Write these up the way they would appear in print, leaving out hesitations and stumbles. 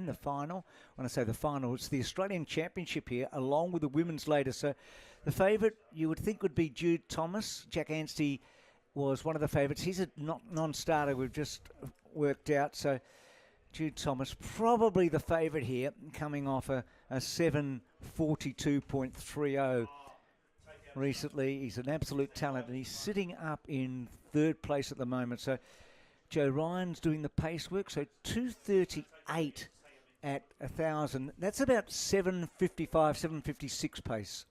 the final. When I say the final, it's the Australian Championship here, along with the women's later. So the favourite you would think would be Jude Thomas. Jack Anstey was one of the favourites. He's a non-starter we've just worked out. So Jude Thomas, probably the favourite here, coming off a 7:42.30 recently. He's an absolute talent, and he's sitting up in third place at the moment. So Joe Ryan's doing the pace work. So 2:38 at 1,000. That's about 7:55, 7:56 pace.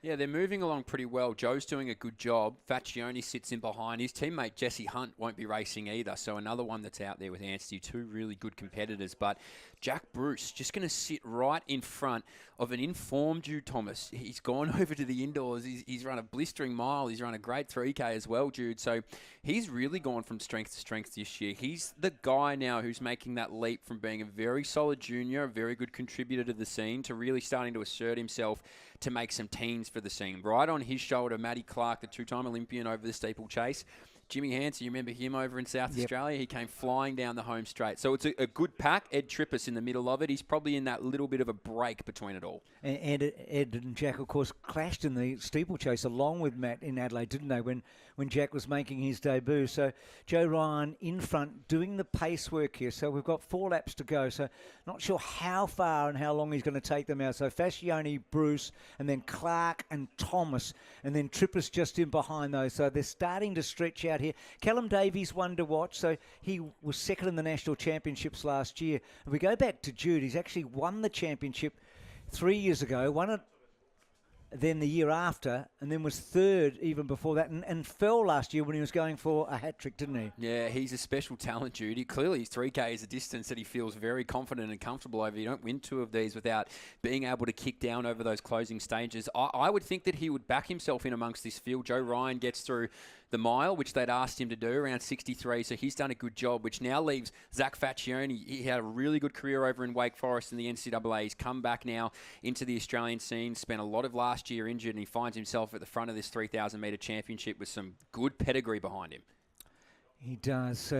Yeah, they're moving along pretty well. Joe's doing a good job. Faccioni sits in behind. His teammate Jesse Hunt won't be racing either, so another one that's out there with Anstey. Two really good competitors. But Jack Bruce just going to sit right in front of an informed Jude Thomas. He's gone over to the indoors. He's run a blistering mile. He's run a great 3K as well, Jude. So he's really gone from strength to strength this year. He's the guy now who's making that leap from being a very solid junior, a very good contributor to the scene, to really starting to assert himself to make some teens for the scene. Right on his shoulder, Matty Clark, the two-time Olympian over the steeplechase. Jimmy Hansen, you remember him over in South Australia? He came flying down the home straight. So it's a good pack. Ed Trippus in the middle of it. He's probably in that little bit of a break between it all. And Ed and Jack, of course, clashed in the steeplechase along with Matt in Adelaide, didn't they, when Jack was making his debut. So Joe Ryan in front doing the pace work here. So we've got 4 laps to go. So not sure how far and how long he's going to take them out. So Fascioni, Bruce, and then Clark and Thomas, and then Trippus just in behind those. So they're starting to stretch out here. Callum Davis, one to watch. So he was second in the national championships last year. If we go back to Jude, he's actually won the championship 3 years ago, won it then the year after, and then was third even before that, and fell last year when he was going for a hat-trick, didn't he? Yeah, he's a special talent, Judy. Clearly, his 3K is a distance that he feels very confident and comfortable over. You don't win 2 of these without being able to kick down over those closing stages. I would think that he would back himself in amongst this field. Joe Ryan gets through the mile, which they'd asked him to do, around 63, so he's done a good job, which now leaves Zach Faccioni. He had a really good career over in Wake Forest in the NCAA. He's come back now into the Australian scene, spent a lot of last year injured, and he finds himself at the front of this 3,000-metre championship with some good pedigree behind him. He does.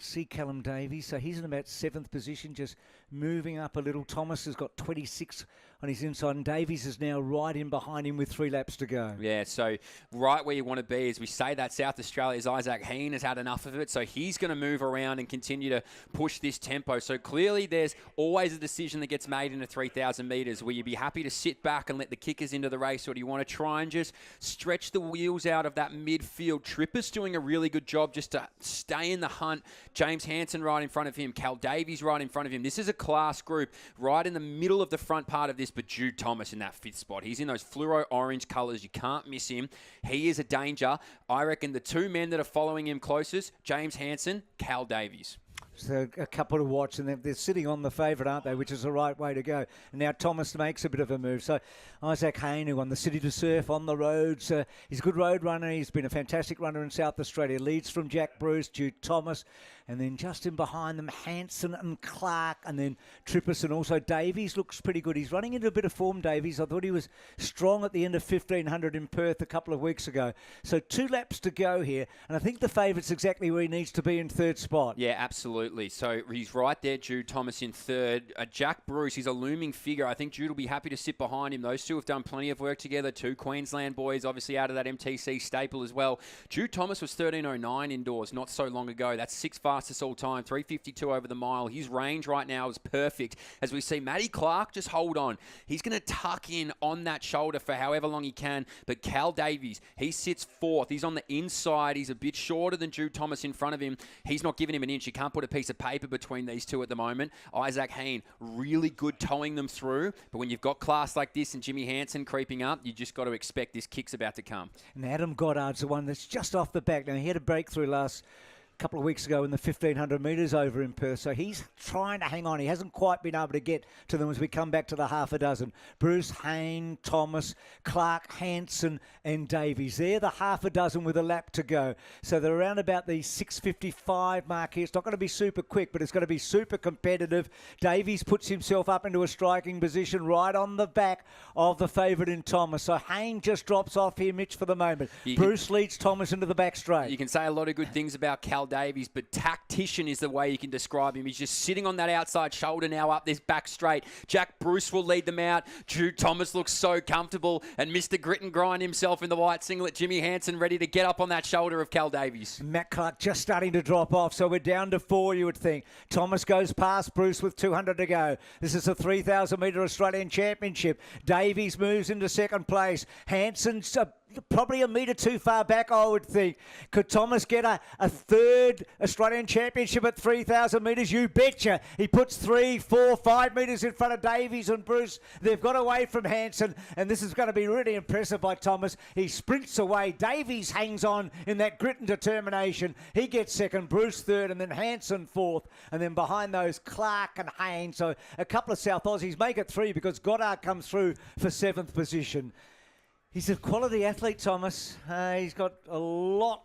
See Callum Davis, so he's in about 7th position, just moving up a little. Thomas has got 26 on his inside, and Davies is now right in behind him with 3 laps to go. Yeah, so right where you want to be. As we say that, South Australia's Isaac Heen has had enough of it, so he's going to move around and continue to push this tempo. So clearly there's always a decision that gets made in the 3,000 metres. Will you be happy to sit back and let the kickers into the race, or do you want to try and just stretch the wheels out of that midfield? Trippus doing a really good job just to stay in the hunt. James Hansen right in front of him. Cal Davies right in front of him. This is a class group right in the middle of the front part of this, but Jude Thomas in that 5th spot. He's in those fluoro orange colours. You can't miss him. He is a danger. I reckon the 2 men that are following him closest, James Hansen, Cal Davies. So a couple to watch, and they're sitting on the favourite, aren't they, which is the right way to go. And now Thomas makes a bit of a move. So Isaac Heen, who won the City to Surf on the roads, he's a good road runner. He's been a fantastic runner in South Australia. Leads from Jack Bruce, Jude Thomas, and then just in behind them, Hansen and Clark, and then Trippus, and also Davies looks pretty good. He's running into a bit of form, Davies. I thought he was strong at the end of 1,500 in Perth a couple of weeks ago. So 2 laps to go here, and I think the favourite's exactly where he needs to be in 3rd spot. Yeah, absolutely. So he's right there, Jude Thomas in 3rd. Jack Bruce, he's a looming figure. I think Jude will be happy to sit behind him. Those 2 have done plenty of work together. 2 Queensland boys, obviously out of that MTC staple as well. Jude Thomas was 13:09 indoors not so long ago. That's 6th fastest all time, 3:52 over the mile. His range right now is perfect. As we see, Matty Clark, just hold on. He's going to tuck in on that shoulder for however long he can. But Cal Davies, he sits 4th. He's on the inside. He's a bit shorter than Jude Thomas in front of him. He's not giving him an inch. You can't put a piece of paper between these 2 at the moment. Isaac Heen, really good towing them through. But when you've got class like this and Jimmy Hansen creeping up, you just got to expect this kick's about to come. And Adam Goddard's the one that's just off the back. Now, he had a breakthrough last couple of weeks ago in the 1,500 metres over in Perth. So he's trying to hang on. He hasn't quite been able to get to them as we come back to the half a dozen. Bruce, Heen, Thomas, Clark, Hansen and Davies. They're the half a dozen with a lap to go. So they're around about the 6:55 mark here. It's not going to be super quick, but it's going to be super competitive. Davies puts himself up into a striking position right on the back of the favourite in Thomas. So Heen just drops off here, Mitch, for the moment. Bruce leads Thomas into the back straight. You can say a lot of good things about Cal Davis, but tactician is the way you can describe him. He's just sitting on that outside shoulder now up this back straight. Jack Bruce will lead them out. Jude Thomas looks so comfortable, and Mr. Grit and Grind himself in the white singlet, Jimmy Hansen, ready to get up on that shoulder of Cal Davies. Matt Clark just starting to drop off, so we're down to 4, you would think. Thomas goes past Bruce with 200 to go. This is a 3,000 metre Australian Championship. Davies moves into second place. Hansen's probably a metre too far back, I would think. Could Thomas get a third Australian Championship at 3,000 metres? You betcha. He puts 3, 4, 5 metres in front of Davies and Bruce. They've got away from Hansen, and this is going to be really impressive by Thomas. He sprints away. Davies hangs on in that grit and determination. He gets second, Bruce third, and then Hansen fourth. And then behind those, Clark and Haynes. So a couple of South Aussies make it 3 because Goddard comes through for 7th position. He's a quality athlete, Thomas. He's got a lot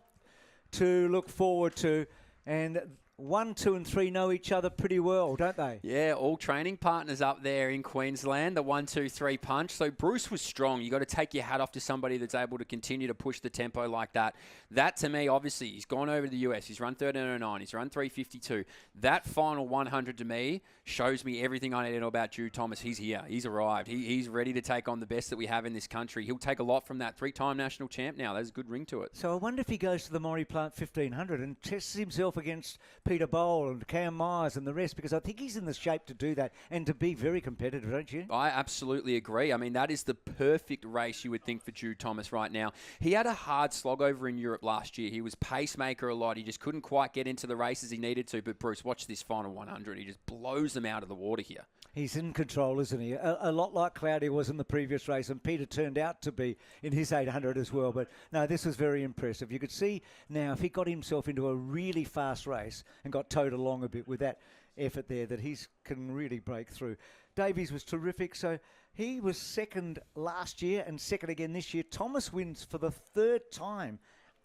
to look forward to. And 1, 2 and 3 know each other pretty well, don't they? Yeah, all training partners up there in Queensland, the 1, 2, 3 punch. So Bruce was strong. You got to take your hat off to somebody that's able to continue to push the tempo like that. That, to me, obviously, he's gone over to the US. He's run 13:09. He's run 3:52. That final 100 to me shows me everything I need to know about Jude Thomas. He's here. He's arrived. He's ready to take on the best that we have in this country. He'll take a lot from that 3-time national champ now. There's a good ring to it. So I wonder if he goes to the Maury Plant 1500 and tests himself against Peter Bowl and Cam Myers and the rest, because I think he's in the shape to do that and to be very competitive, don't you? I absolutely agree. I mean, that is the perfect race you would think for Jude Thomas right now. He had a hard slog over in Europe last year. He was pacemaker a lot. He just couldn't quite get into the races he needed to. But Bruce, watch this final 100. He just blows them out of the water here. He's in control, isn't he? A lot like Cloudy was in the previous race, and Peter turned out to be in his 800 as well. But no, this was very impressive. You could see now if he got himself into a really fast race and got towed along a bit with that effort there, that he can really break through. Davies was terrific. So he was second last year and second again this year. Thomas wins for the 3rd time.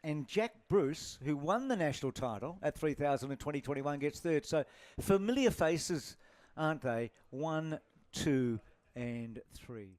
And Jack Bruce, who won the national title at 3,000 in 2021, gets 3rd. So familiar faces, aren't they? 1, 2 and 3.